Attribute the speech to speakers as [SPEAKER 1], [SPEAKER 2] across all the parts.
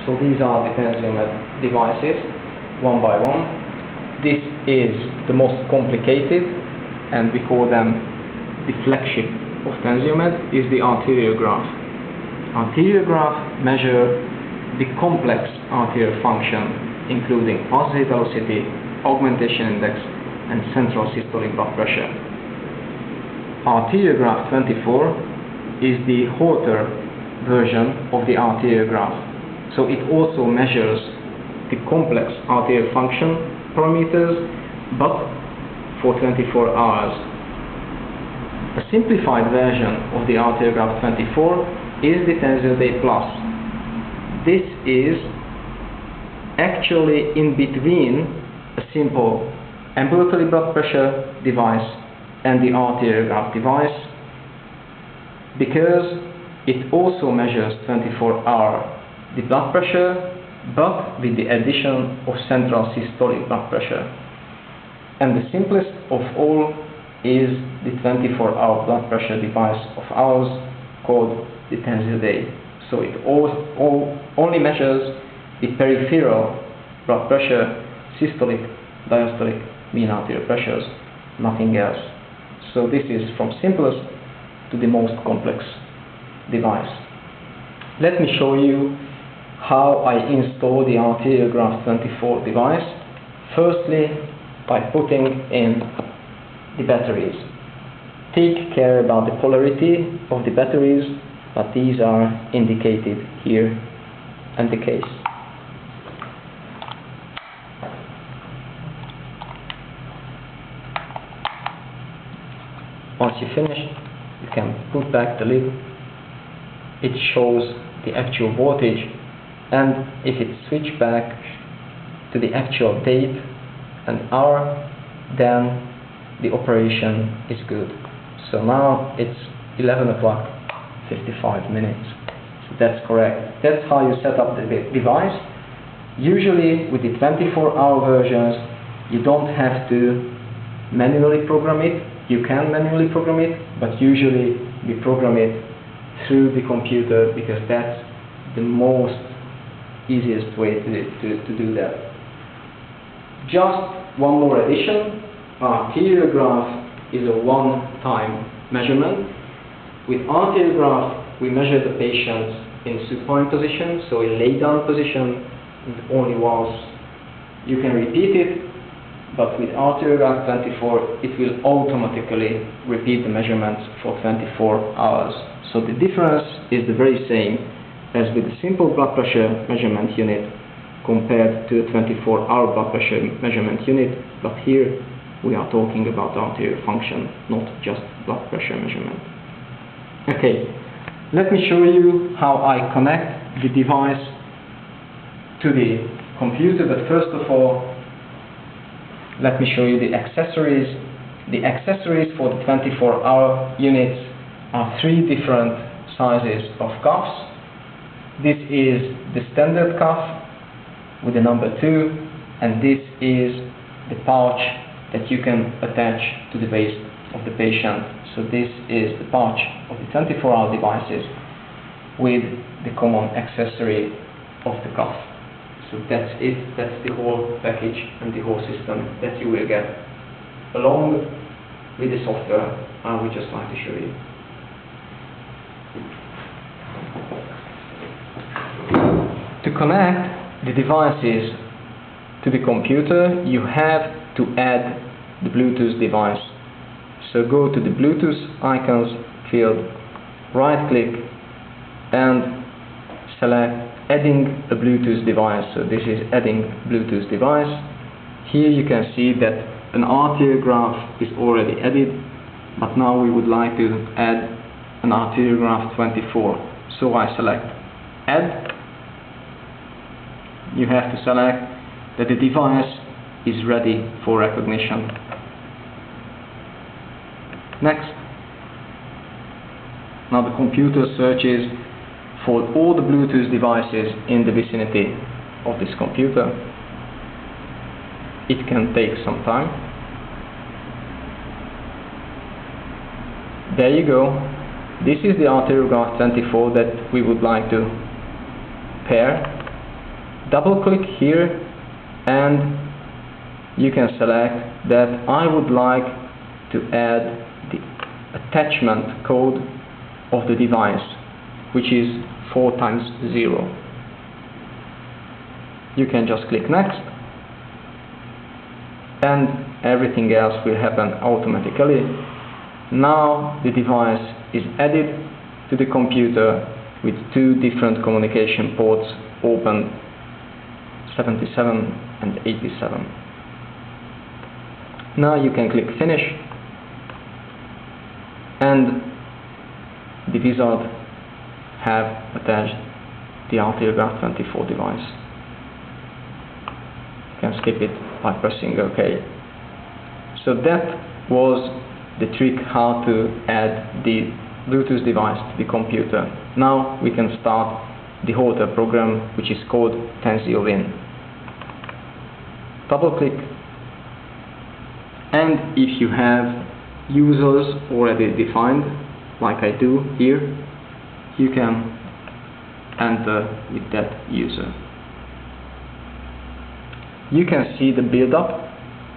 [SPEAKER 1] So these are the TensioMed devices, one by one. This is the most complicated, and we call them the flagship of TensioMed, is the arteriograph. Arteriograph measure the complex arterial function, including pulse rate velocity, augmentation index, and central systolic blood pressure. Arteriograph 24 is the Holter version of the arteriograph. So it also measures the complex arterial function parameters, but for 24 hours. A simplified version of the arteriograph 24 is the TensioDay Plus. This is actually in between a simple ambulatory blood pressure device and the arteriograph device, because it also measures 24-hour the blood pressure, but with the addition of central systolic blood pressure. And the simplest of all is the 24-hour blood pressure device of ours called the TensioDay. So it only measures the peripheral blood pressure, systolic, diastolic, mean arterial pressures, nothing else. So this is from simplest to the most complex device. Let me show you how I install the arteriograph 24 device. Firstly, by putting in the batteries. Take care about the polarity of the batteries, but these are indicated here in the case. Once you finish, you can put back the lid. It shows the actual voltage, and if it switches back to the actual date and hour, then the operation is good. So now it's 11 o'clock 55 minutes. So that's correct. That's how you set up the device. Usually with the 24-hour versions, you don't have to manually program it. You can manually program it, but usually we program it through the computer, because that's the most easiest way to do that. Just one more addition. Arteriograph is a one-time measurement. With arteriograph, we measure the patients in supine position, so in lay-down position, and only once. You can repeat it, but with arteriograph 24, it will automatically repeat the measurements for 24 hours. So the difference is the very same as with the simple blood pressure measurement unit compared to a 24-hour blood pressure measurement unit, but here we are talking about arterial function, not just blood pressure measurement. Okay, let me show you how I connect the device to the computer, but first of all, let me show you the accessories. The accessories for the 24-hour units are three different sizes of cuffs. This is the standard cuff with the number 2, and this is the pouch that you can attach to the waist of the patient. So this is the pouch of the 24-hour devices with the common accessory of the cuff. So that's it, that's the whole package and the whole system that you will get along with the software I would just like to show you. To connect the devices to the computer, you have to add the Bluetooth device. So go to the Bluetooth icons field, right click and select adding a Bluetooth device. So this is adding Bluetooth device. Here you can see that an arteriograph is already added, but now we would like to add an arteriograph 24. So I select add. You have to select that the device is ready for recognition. Next. Now the computer searches for all the Bluetooth devices in the vicinity of this computer. It can take some time. There you go. This is the ArteriographHolter1 that we would like to pair double click here and you can select that I would like to add the attachment code of the device, which is 4 times 0. You can just click next and everything else will happen automatically. Now the device is added to the computer with 2 different communication ports open, 77 and 87. Now you can click finish and the wizard have attached the ArteriographHolter1 device. You can skip it by pressing OK. So that was the trick how to add the Bluetooth device to the computer. Now we can start the Holter program, which is called TensioWin. Double click, and if you have users already defined, like I do here, you can enter with that user. You can see the build-up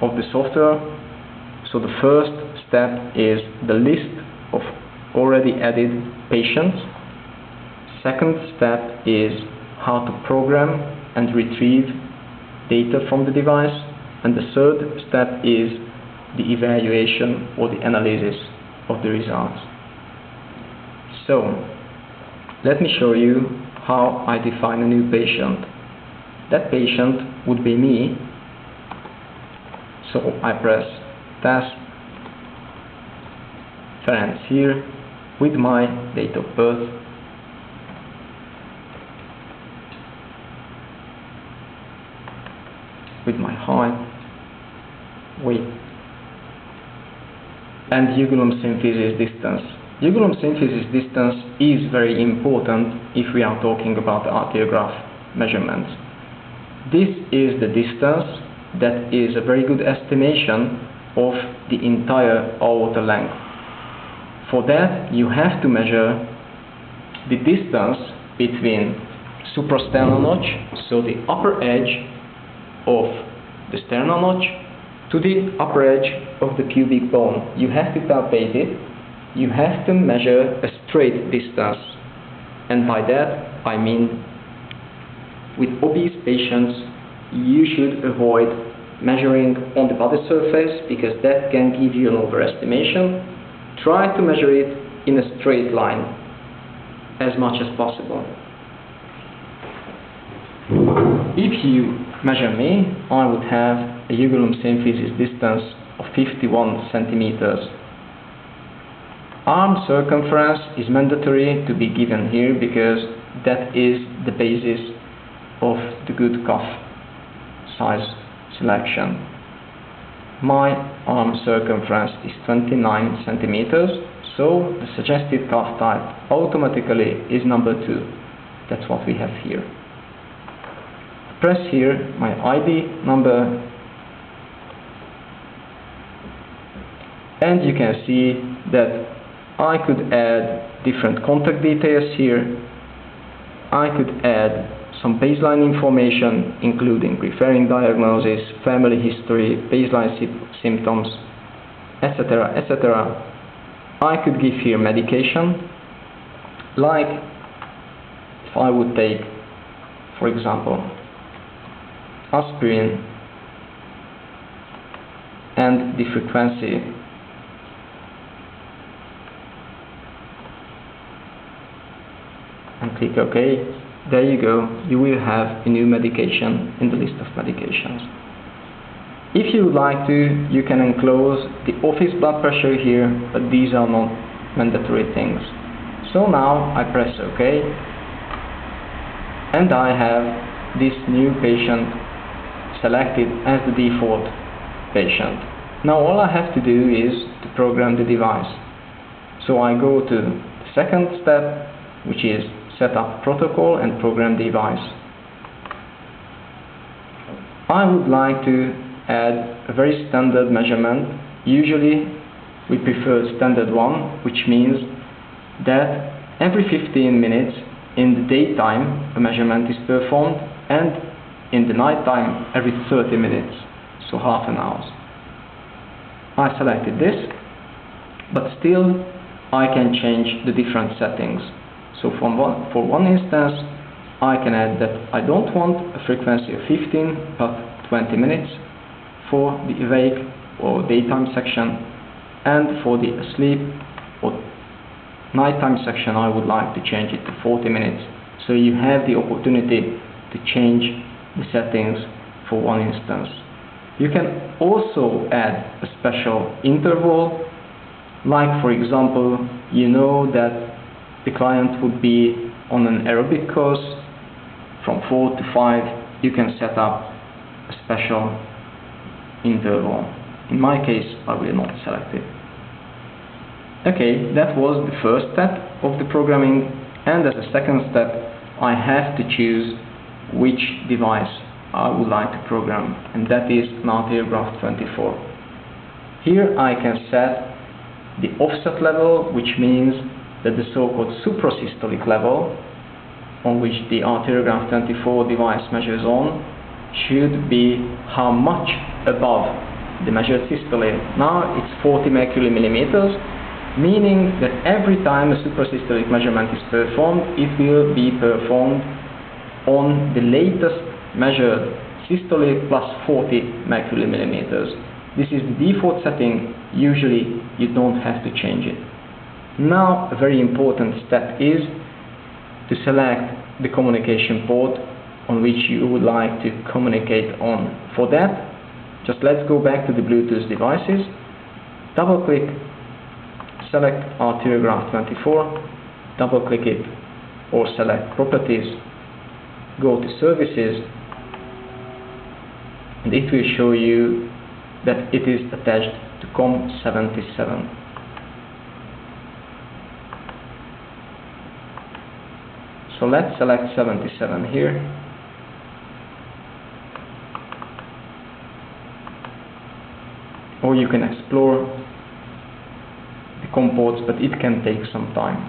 [SPEAKER 1] of the software. So the first step is the list of already added patients. Second step is how to program and retrieve data from the device. And the third step is the evaluation or the analysis of the results. So let me show you how I define a new patient. That patient would be me. So I press Task, Ferenc here, with my date of birth, with my height, weight, and ugulum symphysis distance. Ugulum symphysis distance is very important if we are talking about arteriograph measurements. This is the distance that is a very good estimation of the entire aorta length. For that, you have to measure the distance between suprasternal notch, so the upper edge of the sternal notch, to the upper edge of the pubic bone. You have to palpate it. You have to measure a straight distance. And by that, I mean with obese patients, you should avoid measuring on the body surface, because that can give you an overestimation. Try to measure it in a straight line as much as possible. If you measure me, I would have a ugulum symphysis distance of 51 centimeters. Arm circumference is mandatory to be given here, because that is the basis of the good cuff size selection. My arm circumference is 29 centimeters, so the suggested cuff type automatically is number 2. That's what we have here. Press here my ID number, and you can see that I could add different contact details here. I could add some baseline information, including referring diagnosis, family history, baseline symptoms, etc., etc. I could give here medication, like if I would take, for example, aspirin, and the frequency. And click OK. There you go. You will have a new medication in the list of medications. If you would like to, you can enclose the office blood pressure here, but these are not mandatory things. So now I press OK, and I have this new patient selected as the default patient. Now all I have to do is to program the device. So I go to the second step, which is set up protocol and program device. I would like to add a very standard measurement. Usually we prefer standard one, which means that every 15 minutes in the daytime a measurement is performed, and in the night time every 30 minutes, so half an hour. I selected this, but still I can change the different settings. So for one instance, I can add that I don't want a frequency of 15 but 20 minutes for the awake or daytime section, and for the asleep or nighttime section I would like to change it to 40 minutes. So you have the opportunity to change the settings for one instance. You can also add a special interval, like for example, you know that the client would be on an aerobic course from 4 to 5. You can set up a special interval. In my case, I will not select it. Okay, that was the first step of the programming, and as a second step, I have to choose which device I would like to program, and that is an ArteriographHolter1. Here I can set the offset level, which means that the so-called suprasystolic level on which the ArteriographHolter1 device measures on should be how much above the measured systole. Now it's 40 mercury millimeters, meaning that every time a suprasystolic measurement is performed, it will be performed on the latest measured systole plus 40 mercury millimeters. This is the default setting. Usually you don't have to change it. Now a very important step is to select the communication port on which you would like to communicate on. For that, just let's go back to the Bluetooth devices, double click, select ArteriographHolter1, double click it or select properties, go to services, and it will show you that it is attached to COM77. So let's select 77 here. Or you can explore the COM ports, but it can take some time.